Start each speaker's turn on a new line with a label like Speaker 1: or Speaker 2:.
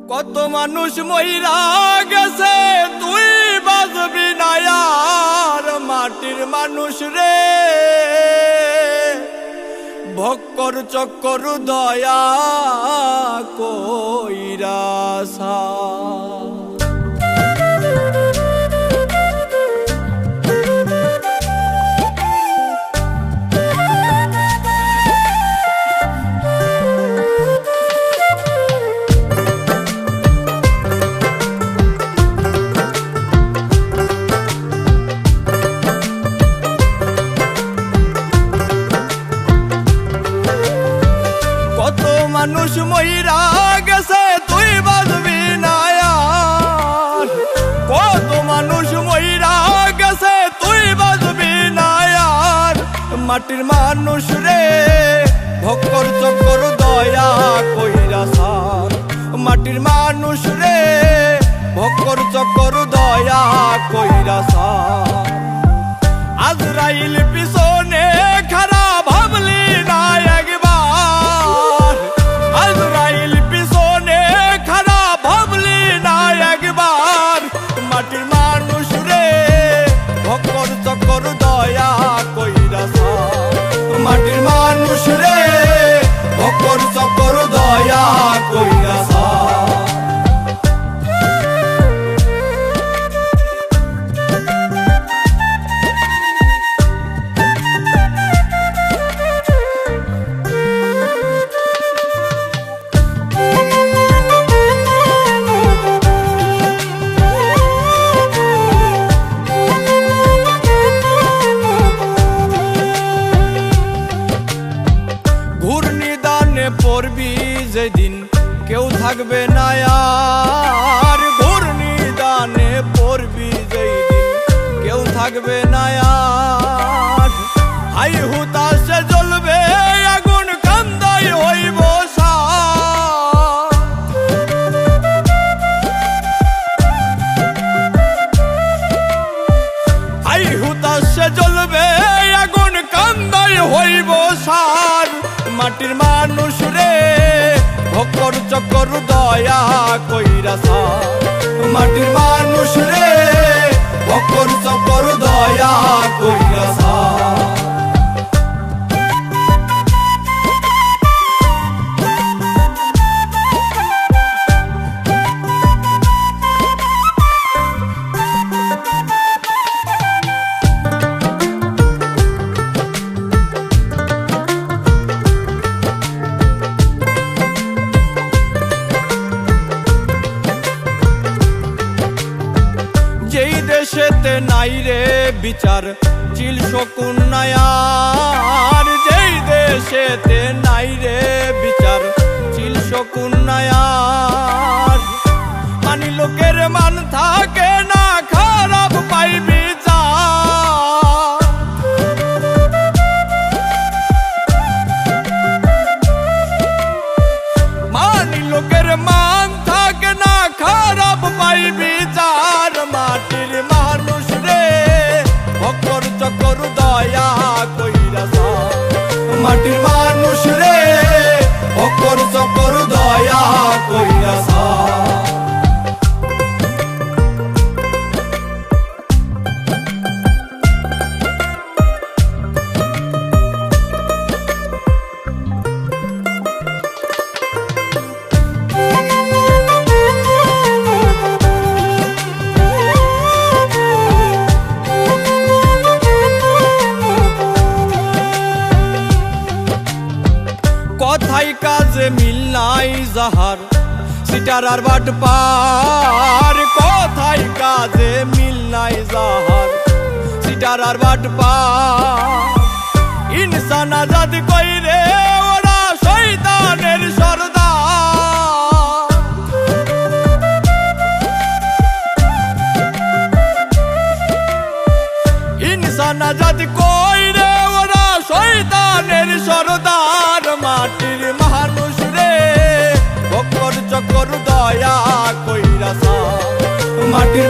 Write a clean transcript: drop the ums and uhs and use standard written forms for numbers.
Speaker 1: কত মানুষ মইরা গেছে তুই বাজবি না আর মাটির মানুষ রে ভক্কর চক্কর দয়া কইরা সা মানুষ মইরা গেছে তুই বাজবি না আর কত মানুষ মইরা গেছে তুই বাজবি না আর মাটির মানুষ রে ভক্কর চক্কর দয়া কইরা সার মাটির মানুষ রে ভক্কর চক্কর দয়া কইরা সার আজরাইল পিছনে খারা ভাবলি না একবার আজরাইল পিছনে খারা ভাবলি না একবার মাটির মানুষ রে ভক্কর চক্কর দয়া কইরা সার মাটির মানুষ রে ভক্কর চক্কর দয়া কইরা সার পড়বি যেদিন কেউ থাকবে না আর ঘূর্ণিদানে পড়বি যেদিন কেউ থাকবে না আর হাই হুতাশে জ্বলবে আগুন কান্দাই হইব হাই হুতাশে জ্বলবে আগুন কান্দাই হইব সার মাটির মানুষ রে ভক্কর চক্কর দয়া কইরা সার মাটির মানুষ রে ভক্কর চক্কর দয়া কইরা সার যেই দেশেতে নাই রে বিচার চিল শকুন নায়ার যেই দেশেতে নাই রে বিচার চিল শকুন নায়ার মানি লোকের মান থাকে না খারাপ পাইবি যা মানি লোকের মান থাকে না খারাপ পাইবি যার মাটির মানুষ রে ভক্কর চক্কর দয়া কইরা সার মাটির মানুষ রে ভক্কর চক্কর দয়া কইরা সার কথাই কাজে মিল নাই যাহার সিটার আর বাট পার কথাই কাজে মিল নাই যাহার সিটার আর বাট পার ইনসান আজাদ কইরে ওরা শয়তানের সরদার ইনসান আজাদ কইরে ওরা শয়তানের সরদার মাটির মানুষ রে ভক্কর চক্কর দয়া কইরা সার মাটির